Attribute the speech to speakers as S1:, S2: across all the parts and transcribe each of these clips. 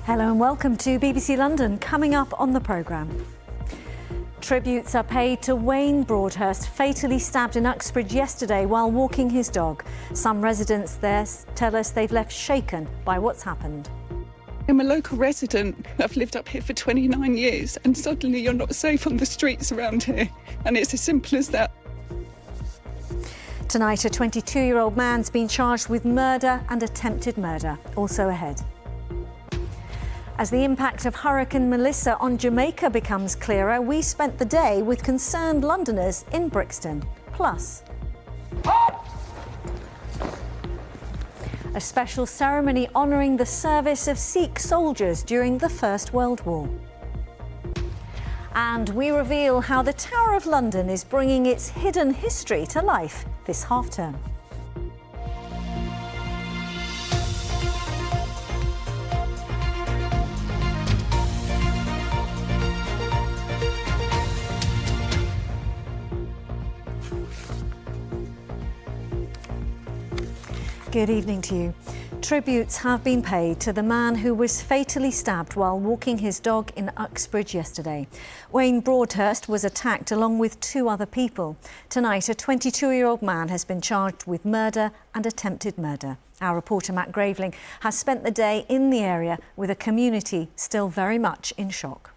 S1: Hello and welcome to BBC London. Coming up on the programme. Tributes are paid to Wayne Broadhurst, fatally stabbed in Uxbridge yesterday while walking his dog. Some residents there tell us they've left shaken by what's happened.
S2: I'm a local resident. I've lived up here for 29 years and suddenly you're not safe on the streets around here. And it's as simple as that.
S1: Tonight, a 22-year-old man's been charged with murder and attempted murder. Also ahead. As the impact of Hurricane Melissa on Jamaica becomes clearer, we spent the day with concerned Londoners in Brixton. Plus, a special ceremony honouring the service of Sikh soldiers during the First World War. And we reveal how the Tower of London is bringing its hidden history to life this half-term. Good evening to you. Tributes have been paid to the man who was fatally stabbed while walking his dog in Uxbridge yesterday. Wayne Broadhurst was attacked along with two other people. Tonight, a 22-year-old man has been charged with murder and attempted murder. Our reporter Matt Graveling has spent the day in the area with a community still very much in shock.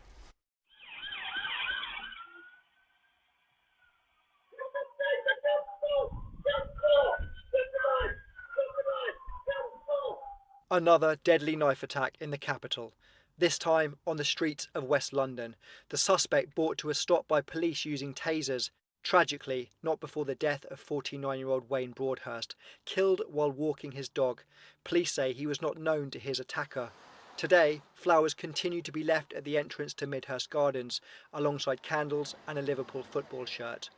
S3: Another deadly knife attack in the capital, this time on the streets of West London. The suspect brought to a stop by police using tasers. Tragically, not before the death of 49-year-old Wayne Broadhurst, killed while walking his dog. Police say he was not known to his attacker. Today, flowers continue to be left at the entrance to Midhurst Gardens, alongside candles and a Liverpool football shirt.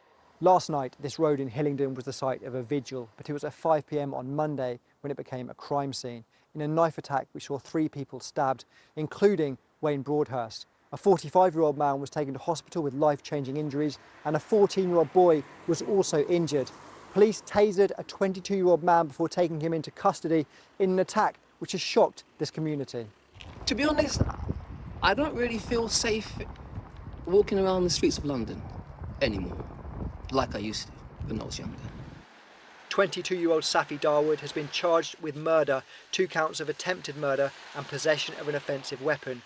S3: Last night, this road in Hillingdon was the site of a vigil, but it was at 5 p.m. on Monday when it became a crime scene, in a knife attack which saw 3 people stabbed, including Wayne Broadhurst. A 45-year-old man was taken to hospital with life-changing injuries, and a 14-year-old boy was also injured. Police tasered a 22-year-old man before taking him into custody in an attack which has shocked this community.
S4: To be honest, I don't really feel safe walking around the streets of London anymore, like I used to when I was younger.
S3: 22-year-old Safi Dawood has been charged with murder, 2 counts of attempted murder and possession of an offensive weapon.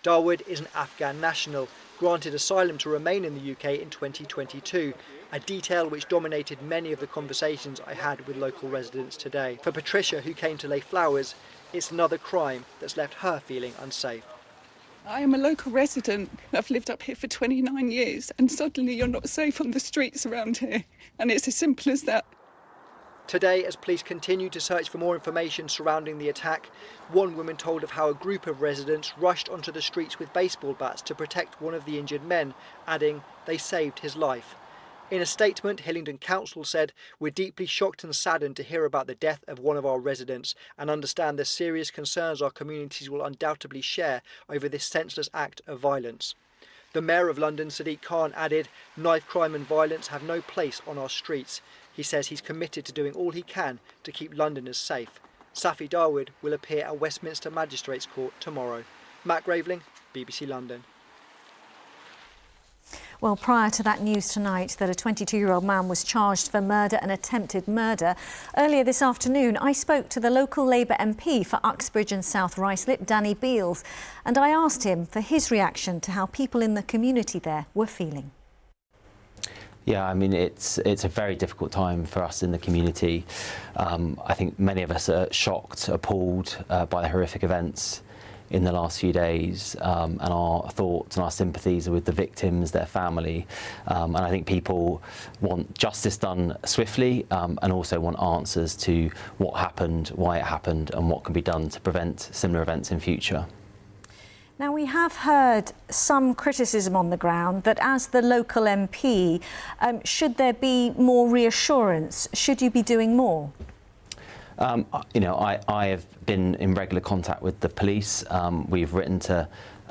S3: Dawood is an Afghan national, granted asylum to remain in the UK in 2022, a detail which dominated many of the conversations I had with local residents today. For Patricia, who came to lay flowers, it's another crime that's left her feeling unsafe.
S2: I am a local resident. I've lived up here for 29 years and suddenly you're not safe on the streets around here. And it's as simple as that.
S3: Today, as police continue to search for more information surrounding the attack, one woman told of how a group of residents rushed onto the streets with baseball bats to protect one of the injured men, adding they saved his life. In a statement, Hillingdon Council said, "We're deeply shocked and saddened to hear about the death of one of our residents and understand the serious concerns our communities will undoubtedly share over this senseless act of violence." The Mayor of London, Sadiq Khan, added, "Knife crime and violence have no place on our streets." He says he's committed to doing all he can to keep Londoners safe. Safi Dawood will appear at Westminster Magistrates Court tomorrow. Matt Graveling, BBC London.
S1: Well, prior to that news tonight that a 22-year-old man was charged for murder and attempted murder, earlier this afternoon I spoke to the local Labour MP for Uxbridge and South Ruislip, Danny Beales, and I asked him for his reaction to how people in the community there were feeling.
S5: Yeah, I mean, it's a very difficult time for us in the community. I think many of us are shocked, appalled by the horrific events in the last few days, and our thoughts and our sympathies are with the victims, their family, and I think people want justice done swiftly, and also want answers to what happened, why it happened, and what can be done to prevent similar events in future.
S1: Now, we have heard some criticism on the ground that as the local MP, should there be more reassurance? Should you be doing more?
S5: You know, I have been in regular contact with the police. We've written to,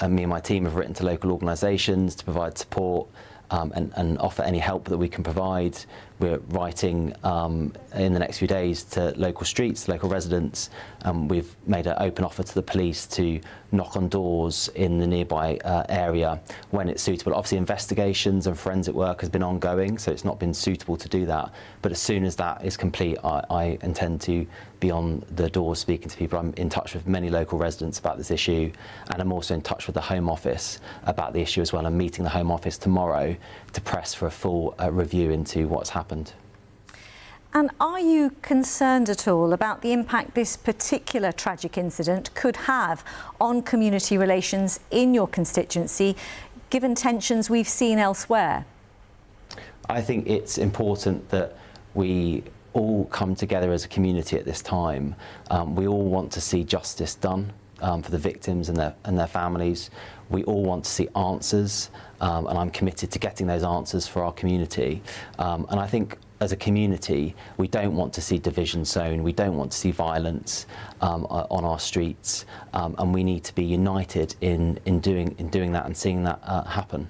S5: me and my team have written to local organisations to provide support and offer any help that we can provide. we're writing in the next few days to local streets, local residents. We've made an open offer to the police to knock on doors in the nearby area when it's suitable. Obviously, investigations and forensic work has been ongoing, so it's not been suitable to do that. But as soon as that is complete, I intend to be on the doors speaking to people. I'm in touch with many local residents about this issue, and I'm also in touch with the Home Office about the issue as well. I'm meeting the Home Office tomorrow to press for a full review into what's happened.
S1: And are you concerned at all about the impact this particular tragic incident could have on community relations in your constituency, given tensions we've seen elsewhere?
S5: I think it's important that we all come together as a community at this time. We all want to see justice done for the victims and their families. We all want to see answers, and I'm committed to getting those answers for our community. And I think as a community, we don't want to see division sown. We don't want to see violence on our streets, and we need to be united in doing that and seeing that happen.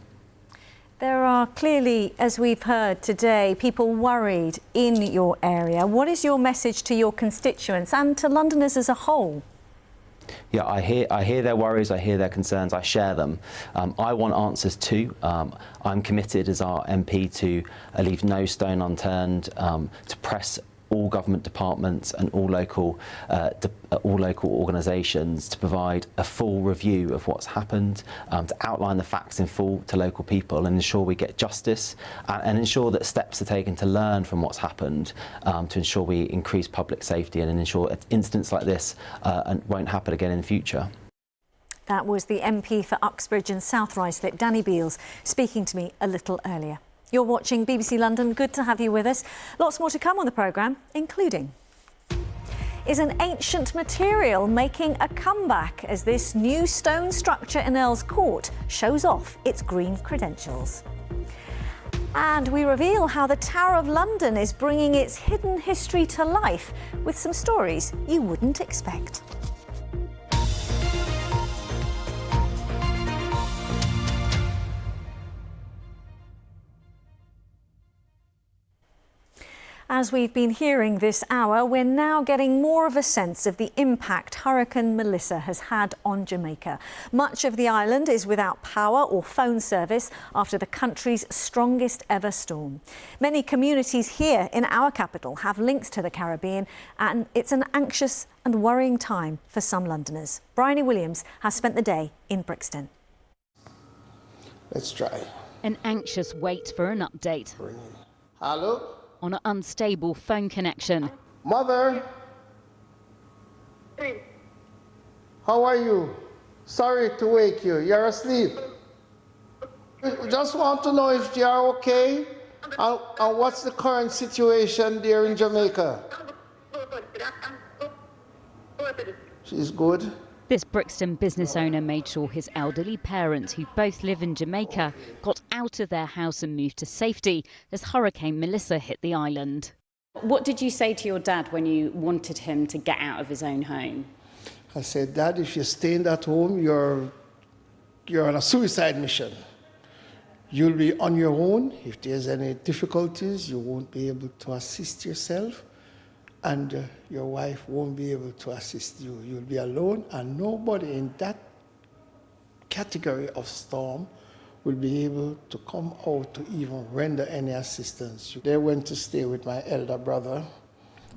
S1: There are clearly, as we've heard today, people worried in your area. What is your message to your constituents and to Londoners as a whole?
S5: Yeah, I hear their worries, I hear their concerns, I share them. I want answers too. I'm committed as our MP to leave no stone unturned, to press all government departments and all local organisations to provide a full review of what's happened, to outline the facts in full to local people and ensure we get justice, and ensure that steps are taken to learn from what's happened, to ensure we increase public safety and ensure incidents like this won't happen again in the future.
S1: That was the MP for Uxbridge and South Ruislip, Danny Beales, speaking to me a little earlier. You're watching BBC London. Good to have you with us. Lots more to come on the programme, including: is an ancient material making a comeback as this new stone structure in Earl's Court shows off its green credentials? And we reveal how the Tower of London is bringing its hidden history to life with some stories you wouldn't expect. As we've been hearing this hour, we're now getting more of a sense of the impact Hurricane Melissa has had on Jamaica. Much of the island is without power or phone service after the country's strongest ever storm. Many communities here in our capital have links to the Caribbean, and it's an anxious and worrying time for some Londoners. Bryony Williams has spent the day in Brixton.
S6: Let's try.
S7: An anxious wait for an update.
S6: Hello?
S7: On an unstable phone connection.
S6: Mother? How are you? Sorry to wake you. You're asleep. We just want to know if you're okay and what's the current situation there in Jamaica. She's good.
S7: This Brixton business owner made sure his elderly parents, who both live in Jamaica, got out of their house and moved to safety as Hurricane Melissa hit the island.
S8: What did you say to your dad when you wanted him to get out of his own home?
S6: I said, Dad, if you're staying at home, you're on a suicide mission. You'll be on your own. If there's any difficulties, you won't be able to assist yourself. And your wife won't be able to assist you. You'll be alone, and nobody in that category of storm will be able to come out to even render any assistance. They went to stay with my elder brother.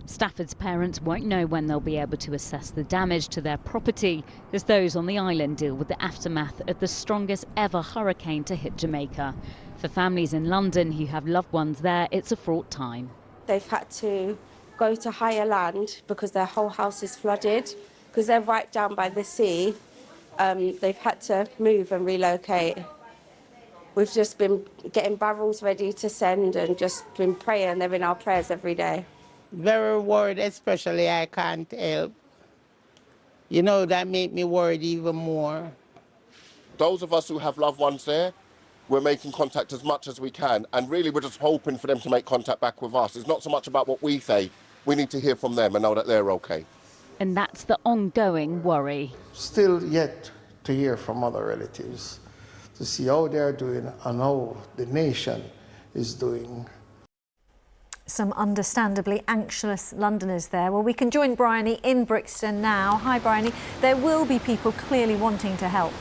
S7: Stafford's parents won't know when they'll be able to assess the damage to their property as those on the island deal with the aftermath of the strongest ever hurricane to hit Jamaica. For families in London who have loved ones there, it's a fraught time.
S9: They've had to go to higher land because their whole house is flooded. Because they're right down by the sea, they've had to move and relocate. We've just been getting barrels ready to send and just been praying. They're in our prayers every day.
S10: Very worried, especially I can't help. You know, that made me worried even more.
S11: Those of us who have loved ones there, we're making contact as much as we can, and really we're just hoping for them to make contact back with us. It's not so much about what we say. We need to hear from them and know that they're okay.
S7: And that's the ongoing worry.
S6: Still yet to hear from other relatives, to see how they're doing and how the nation is doing.
S1: some understandably anxious Londoners there. Well, we can join Bryony in Brixton now. Hi, Bryony. There will be people clearly wanting to help.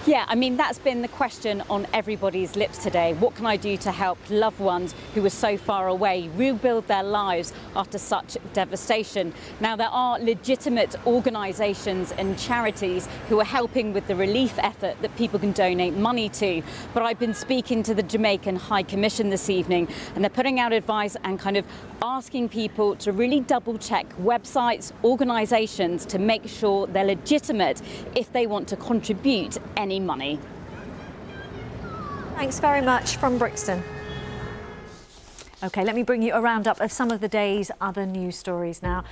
S7: Yeah, I mean, that's been the question on everybody's lips today. What can I do to help loved ones who are so far away rebuild their lives after such devastation? Now, there are legitimate organisations and charities who are helping with the relief effort that people can donate money to. But I've been speaking to the Jamaican High Commission this evening, and they're putting out advice and kind of asking people to really double-check websites, organisations, to make sure they're legitimate if they want to contribute any money.
S1: Thanks very much from Brixton. OK, let me bring you a roundup of some of the day's other news stories now.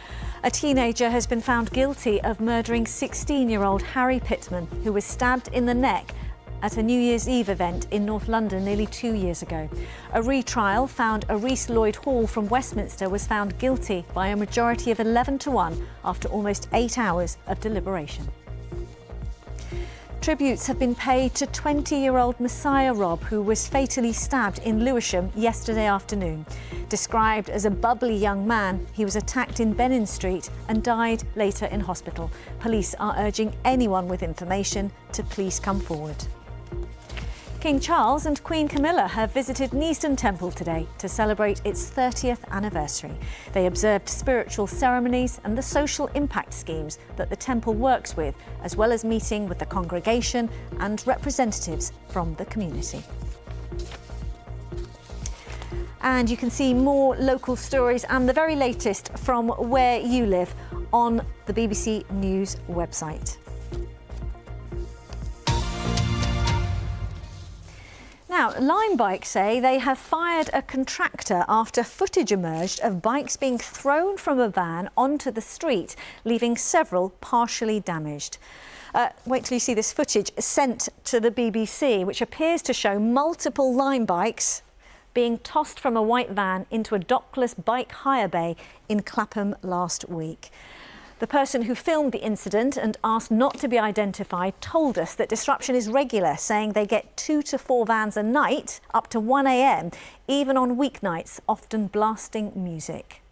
S1: A teenager has been found guilty of murdering 16-year-old Harry Pittman, who was stabbed in the neck at a New Year's Eve event in North London nearly 2 years ago. A retrial found Reece Lloyd Hall from Westminster was found guilty by a majority of 11-1 after almost 8 hours of deliberation. Tributes have been paid to 20-year-old Messiah Rob, who was fatally stabbed in Lewisham yesterday afternoon. Described as a bubbly young man, he was attacked in Benin Street and died later in hospital. Police are urging anyone with information to please come forward. King Charles and Queen Camilla have visited Neasden Temple today to celebrate its 30th anniversary. They observed spiritual ceremonies and the social impact schemes that the temple works with, as well as meeting with the congregation and representatives from the community. And you can see more local stories and the very latest from where you live on the BBC News website. Now, Lime Bikes say they have fired a contractor after footage emerged of bikes being thrown from a van onto the street, leaving several partially damaged. Wait till you see this footage sent to the BBC, which appears to show multiple Lime Bikes being tossed from a white van into a dockless bike hire bay in Clapham last week. The person who filmed the incident and asked not to be identified told us that disruption is regular, saying they get 2 to 4 vans a night up to 1 a.m, even on weeknights, often blasting music.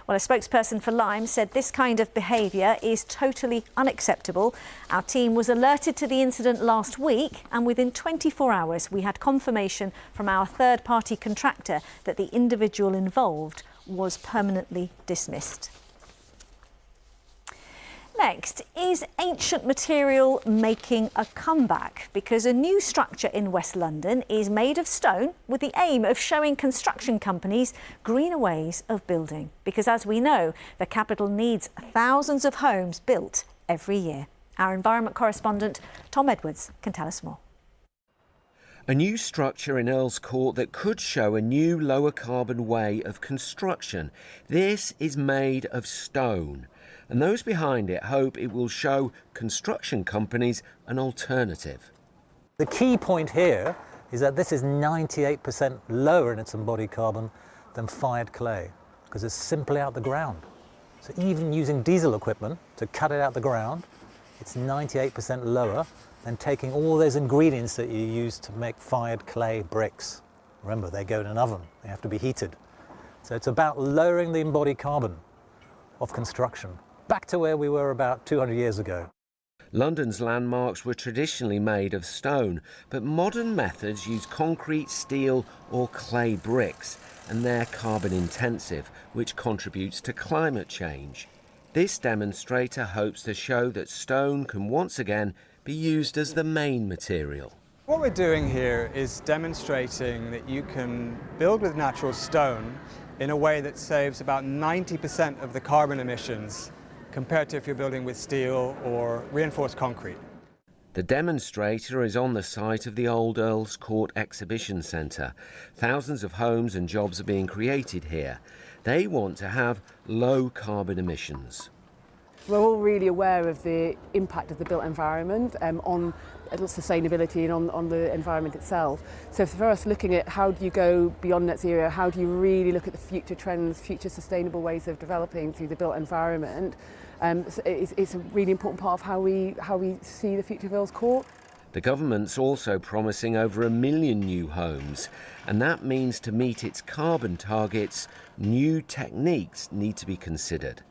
S1: Well, a spokesperson for Lime said this kind of behaviour is totally unacceptable. Our team was alerted to the incident last week, and within 24 hours we had confirmation from our third-party contractor that the individual involved was permanently dismissed. Next, is ancient material making a comeback? Because a new structure in West London is made of stone with the aim of showing construction companies greener ways of building. Because as we know, the capital needs thousands of homes built every year. Our environment correspondent, Tom Edwards, can tell us more.
S12: A new structure in Earl's Court that could show a new lower carbon way of construction. This is made of stone, and those behind it hope it will show construction companies an alternative.
S13: The key point here is that this is 98% lower in its embodied carbon than fired clay, because it's simply out the ground. So even using diesel equipment to cut it out the ground, it's 98% lower than taking all those ingredients that you use to make fired clay bricks. Remember, they go in an oven, they have to be heated. So it's about lowering the embodied carbon of construction, back to where we were about 200 years ago.
S12: London's landmarks were traditionally made of stone, but modern methods use concrete, steel or clay bricks, and they're carbon intensive, which contributes to climate change. This demonstrator hopes to show that stone can once again be used as the main material.
S14: What we're doing here is demonstrating that you can build with natural stone in a way that saves about 90% of the carbon emissions compared to if you're building with steel or reinforced concrete.
S12: The demonstrator is on the site of the old Earl's Court Exhibition Centre. Thousands of homes and jobs are being created here. They want to have low carbon emissions.
S15: We're all really aware of the impact of the built environment on sustainability and on the environment itself. So for us, looking at how do you go beyond net zero, how do you really look at the future trends, future sustainable ways of developing through the built environment, it's a really important part of how we see the future of Earl's Court.
S12: The government's also promising over 1 million new homes, and that means to meet its carbon targets, new techniques need to be considered.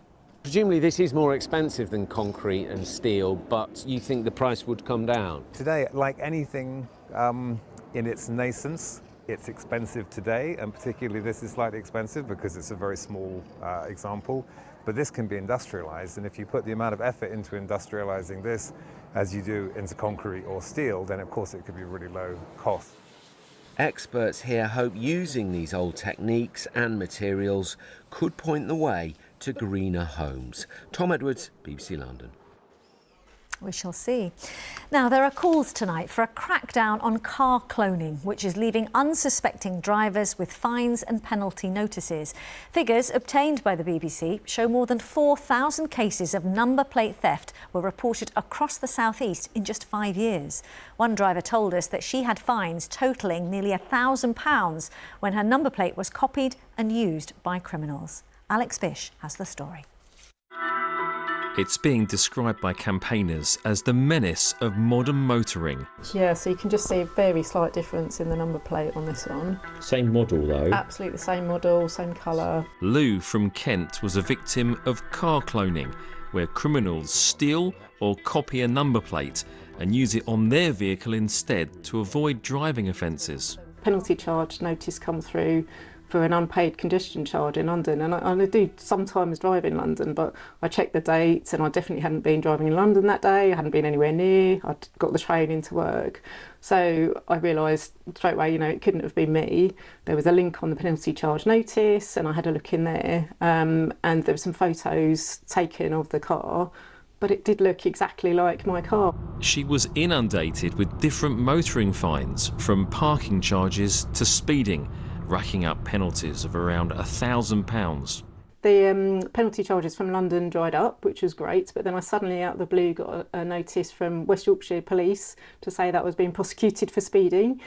S12: Presumably this is more expensive than concrete and steel, but you think the price would come down?
S16: Today, like anything in its nascence, it's expensive today, and particularly this is slightly expensive because it's a very small example, but this can be industrialized, and if you put the amount of effort into industrializing this as you do into concrete or steel, then of course it could be really low cost.
S12: Experts here hope using these old techniques and materials could point the way to greener homes. Tom Edwards, BBC London.
S1: We shall see. Now, there are calls tonight for a crackdown on car cloning, which is leaving unsuspecting drivers with fines and penalty notices. Figures obtained by the BBC show more than 4,000 cases of number plate theft were reported across the southeast in just 5 years. One driver told us that she had fines totalling nearly £1,000 when her number plate was copied and used by criminals. Alex Bish has the story.
S17: It's being described by campaigners as the menace of modern motoring.
S18: Yeah, so you can just see a very slight difference in the number plate on this one.
S17: Same model though?
S18: Absolutely the same model, same colour.
S17: Lou from Kent was a victim of car cloning, where criminals steal or copy a number plate and use it on their vehicle instead to avoid driving offences.
S18: Penalty charge notice come through for an unpaid congestion charge in London, and I do sometimes drive in London, but I checked the dates and I definitely hadn't been driving in London that day. I hadn't been anywhere near. I'd got the train into work, so I realised straight away, it couldn't have been me. There was a link on the penalty charge notice, and I had a look in there, and there were some photos taken of the car, but it did look exactly like my car.
S17: She was inundated with different motoring fines, from parking charges to speeding, racking up penalties of around £1,000.
S18: The penalty charges from London dried up, which was great, but then I suddenly out of the blue got a notice from West Yorkshire Police to say that I was being prosecuted for speeding,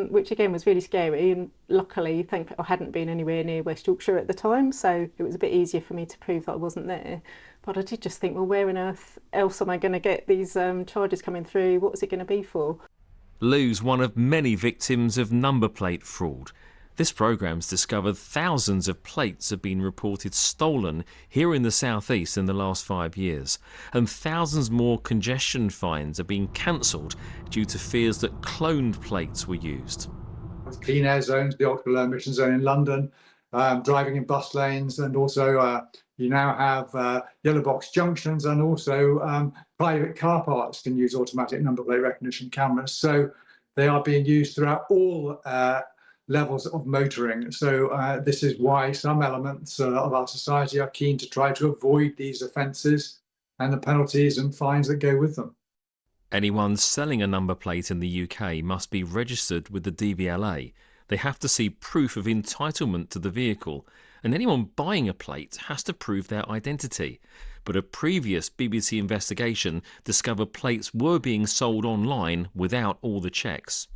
S18: which again was really scary, and luckily I hadn't been anywhere near West Yorkshire at the time, so it was a bit easier for me to prove that I wasn't there. But I did just think, well, where on earth else am I going to get these charges coming through? What was it going to be for?
S17: Lou's one of many victims of number plate fraud. This programme's discovered thousands of plates have been reported stolen here in the southeast in the last 5 years, and thousands more congestion fines are being cancelled due to fears that cloned plates were used.
S19: Clean air zones, the ultra low emission zone in London, driving in bus lanes, and also you now have yellow box junctions, and also private car parks can use automatic number plate recognition cameras. So they are being used throughout all levels of motoring. So this is why some elements of our society are keen to try to avoid these offences and the penalties and fines that go with them.
S17: Anyone selling a number plate in the UK must be registered with the DVLA. They have to see proof of entitlement to the vehicle, and anyone buying a plate has to prove their identity. But a previous BBC investigation discovered plates were being sold online without all the checks.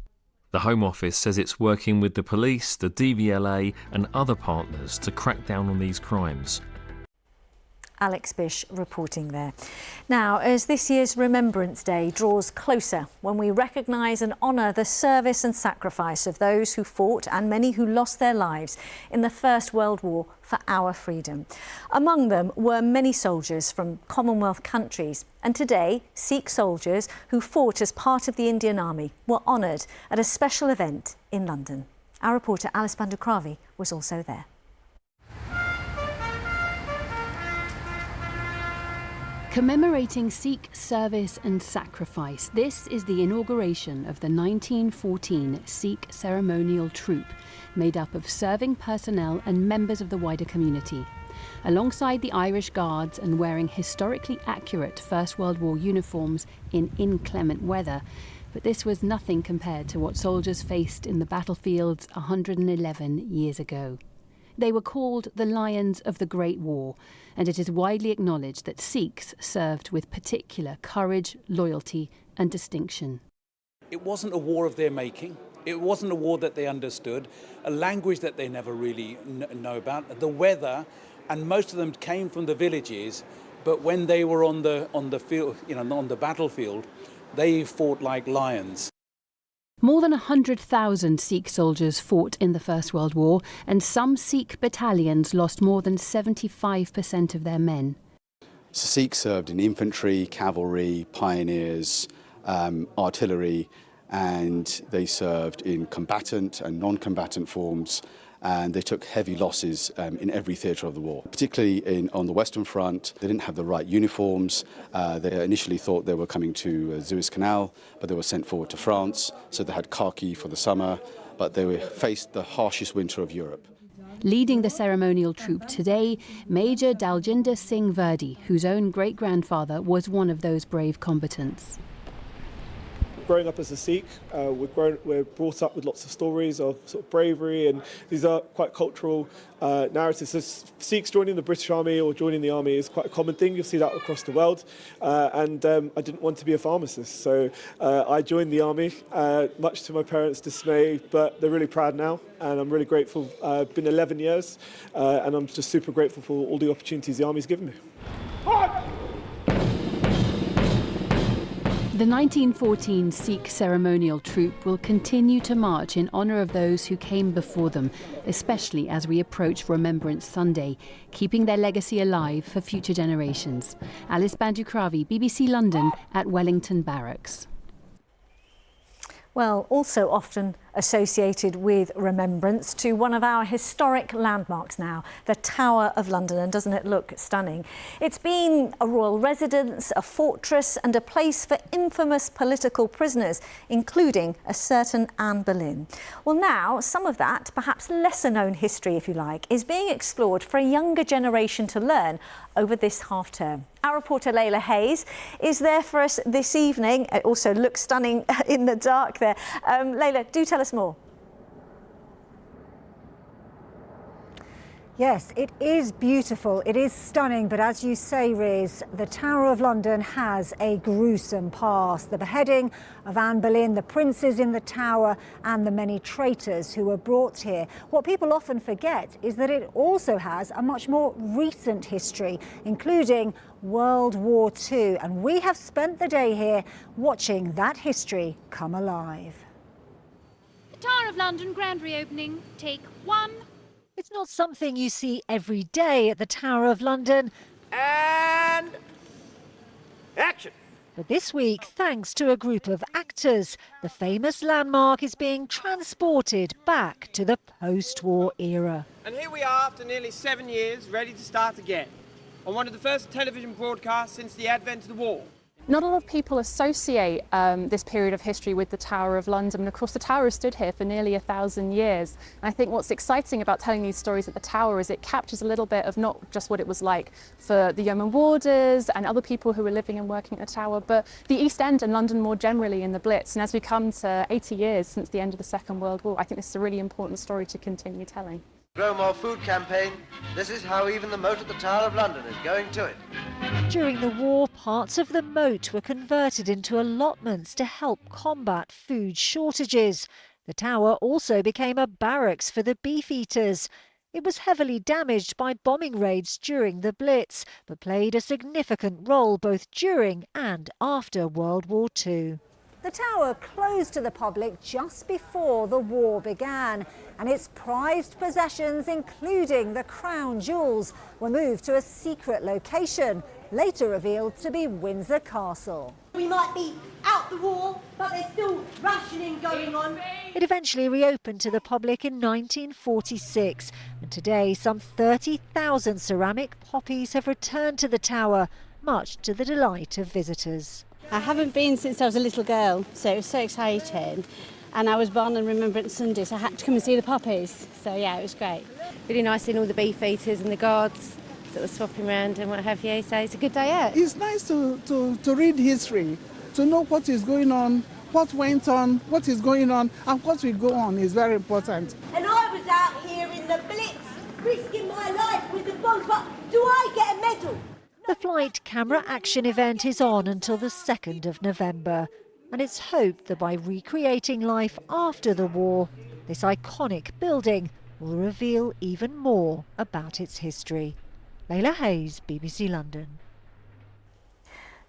S17: The Home Office says it's working with the police, the DVLA and other partners to crack down on these crimes.
S1: Alex Bish reporting there. Now, as this year's Remembrance Day draws closer, when we recognise and honour the service and sacrifice of those who fought and many who lost their lives in the First World War for our freedom. Among them were many soldiers from Commonwealth countries, and today Sikh soldiers who fought as part of the Indian Army were honoured at a special event in London. Our reporter Alice Bandukravi was also there.
S20: Commemorating Sikh service and sacrifice, this is the inauguration of the 1914 Sikh ceremonial troop, made up of serving personnel and members of the wider community. Alongside the Irish Guards and wearing historically accurate First World War uniforms in inclement weather, but this was nothing compared to what soldiers faced in the battlefields 111 years ago. They were called the Lions of the Great War, and it is widely acknowledged that Sikhs served with particular courage, loyalty and distinction.
S21: It wasn't a war of their making. It wasn't a war that they understood, a language that they never really know about, the weather, and most of them came from the villages, but when they were on the field, on the battlefield, They fought like lions.
S20: More than 100,000 Sikh soldiers fought in the First World War, and some Sikh battalions lost more than 75% of their men.
S4: Sikhs served in infantry, cavalry, pioneers, artillery, and they served in combatant and non-combatant forms, and they took heavy losses in every theatre of the war. Particularly on the Western Front, they didn't have the right uniforms. They initially thought they were coming to Suez Canal, but they were sent forward to France, so they had khaki for the summer, but they faced the harshest winter of Europe.
S20: Leading the ceremonial troop today, Major Daljinder Singh Verdi, whose own great-grandfather was one of those brave combatants.
S22: Growing up as a Sikh, we're brought up with lots of stories of sort of bravery, and these are quite cultural narratives. So Sikhs joining the British Army or joining the army is quite a common thing. You'll see that across the world. I didn't want to be a pharmacist, so I joined the army, much to my parents' dismay, but they're really proud now, and I'm really grateful. It's been 11 years, and I'm just super grateful for all the opportunities the army's given me.
S20: The 1914 Sikh ceremonial troop will continue to march in honour of those who came before them, especially as we approach Remembrance Sunday, keeping their legacy alive for future generations. Alice Bandukravi, BBC London at Wellington Barracks.
S1: Well, also often associated with remembrance to one of our historic landmarks now, the Tower of London, and doesn't it look stunning? It's been a royal residence, a fortress and a place for infamous political prisoners, including a certain Anne Boleyn. Well, now some of that, perhaps lesser known history, if you like, is being explored for a younger generation to learn over this half term. Our reporter Layla Hayes is there for us this evening. It also looks stunning in the dark there. Layla, do tell us more.
S23: Yes, it is beautiful, it is stunning, but as you say, Riz, the Tower of London has a gruesome past. The beheading of Anne Boleyn, the princes in the Tower, and the many traitors who were brought here. What people often forget is that it also has a much more recent history, including World War II, and we have spent the day here watching that history come alive.
S24: The Tower of London grand reopening, take one.
S23: It's not something you see every day at the Tower of London.
S25: And action!
S23: But this week, thanks to a group of actors, the famous landmark is being transported back to the post-war era.
S25: And here we are after nearly 7 years, ready to start again, on one of the first television broadcasts since the advent of the war.
S26: Not a lot of people associate this period of history with the Tower of London. And of course, the Tower has stood here for nearly 1,000 years. And I think what's exciting about telling these stories at the Tower is it captures a little bit of not just what it was like for the yeoman warders and other people who were living and working at the Tower, but the East End and London more generally in the Blitz. And as we come to 80 years since the end of the Second World War, I think this is a really important story to continue telling.
S25: Grow More Food campaign. This is how even the moat at the Tower of London is going to it.
S23: During the war, parts of the moat were converted into allotments to help combat food shortages. The tower also became a barracks for the beefeaters. It was heavily damaged by bombing raids during the Blitz, but played a significant role both during and after World War II. The tower closed to the public just before the war began, and its prized possessions, including the crown jewels, were moved to a secret location, later revealed to be Windsor Castle.
S27: We might be out the war, but there's still rationing going on.
S23: It eventually reopened to the public in 1946, and today some 30,000 ceramic poppies have returned to the tower, much to the delight of visitors.
S27: I haven't been since I was a little girl, so it was so exciting. And I was born on Remembrance Sunday, so I had to come and see the poppies. So yeah, it was great.
S9: Really nice seeing all the beefeaters and the guards that were swapping around and what have you. So it's a good day out.
S28: It's nice to read history, to know what is going on, what went on, what is going on, and what will go on is very important.
S27: And I was out here in the Blitz, risking my life with the bombs, but do I get a medal?
S23: The flight camera action event is on until the 2nd of November, and it's hoped that by recreating life after the war, this iconic building will reveal even more about its history. Layla Hayes, BBC London.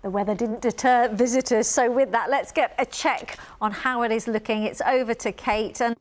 S1: The weather didn't deter visitors, so with that, let's get a check on how it is looking. It's over to Kate. And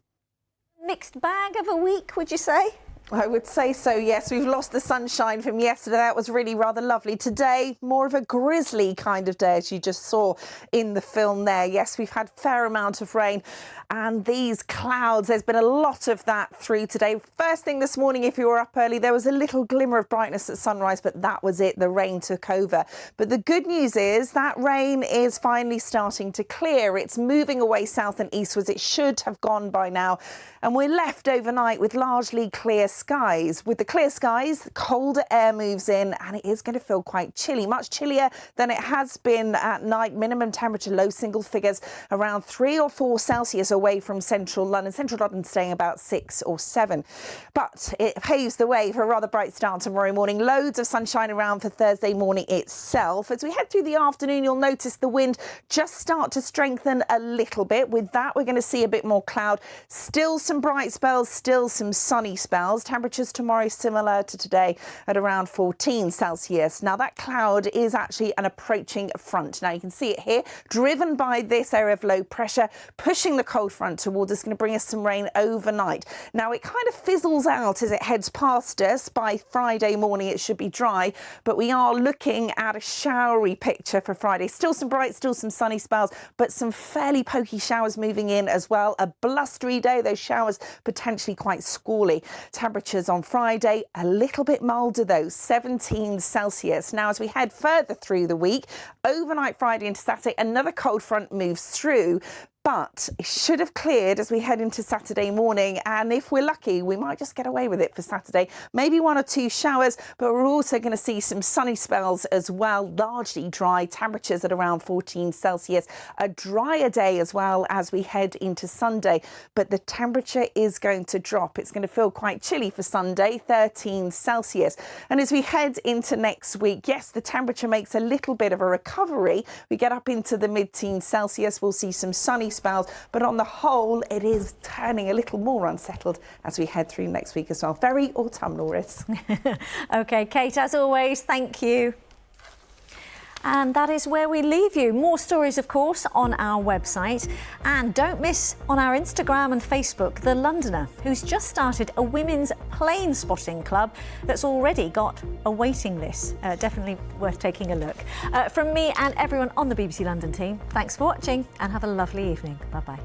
S1: mixed bag of a week, would you say?
S2: I would say so, yes. We've lost the sunshine from yesterday. That was really rather lovely. Today, more of a grizzly kind of day, as you just saw in the film there. Yes, we've had a fair amount of rain. And these clouds, there's been a lot of that through today. First thing this morning, if you were up early, there was a little glimmer of brightness at sunrise, but that was it. The rain took over. But the good news is that rain is finally starting to clear. It's moving away south and eastwards. It should have gone by now. And we're left overnight with largely clear skies. With the clear skies, colder air moves in and it is going to feel quite chilly, much chillier than it has been at night. Minimum temperature, low single figures, around 3 or 4 Celsius away from central London. Central London staying about 6 or 7. But it paves the way for a rather bright start tomorrow morning. Loads of sunshine around for Thursday morning itself. As we head through the afternoon, you'll notice the wind just start to strengthen a little bit. With that, we're going to see a bit more cloud. Still some bright spells, still some sunny spells. Temperatures tomorrow similar to today at around 14 Celsius. Now that cloud is actually an approaching front. Now you can see it here, driven by this area of low pressure, pushing the cold front towards us, going to bring us some rain overnight. Now it kind of fizzles out as it heads past us. By Friday morning it should be dry, but we are looking at a showery picture for Friday. Still some bright, still some sunny spells, but some fairly pokey showers moving in as well. A blustery day, those showers potentially quite squally. Temperatures on Friday a little bit milder though, 17 Celsius. Now as we head further through the week, overnight Friday into Saturday, another cold front moves through. But it should have cleared as we head into Saturday morning. And if we're lucky, we might just get away with it for Saturday. Maybe 1 or 2 showers, but we're also going to see some sunny spells as well. Largely dry, temperatures at around 14 Celsius. A drier day as well as we head into Sunday. But the temperature is going to drop. It's going to feel quite chilly for Sunday, 13 Celsius. And as we head into next week, yes, the temperature makes a little bit of a recovery. We get up into the mid-teens Celsius. We'll see some sunny spells, but on the whole it is turning a little more unsettled as we head through next week as well. Very autumnal, Riz.
S1: OK, Kate, as always, thank you. And that is where we leave you. More stories, of course, on our website. And don't miss on our Instagram and Facebook, The Londoner, who's just started a women's plane spotting club that's already got a waiting list. Definitely worth taking a look. From me and everyone on the BBC London team, thanks for watching and have a lovely evening. Bye-bye.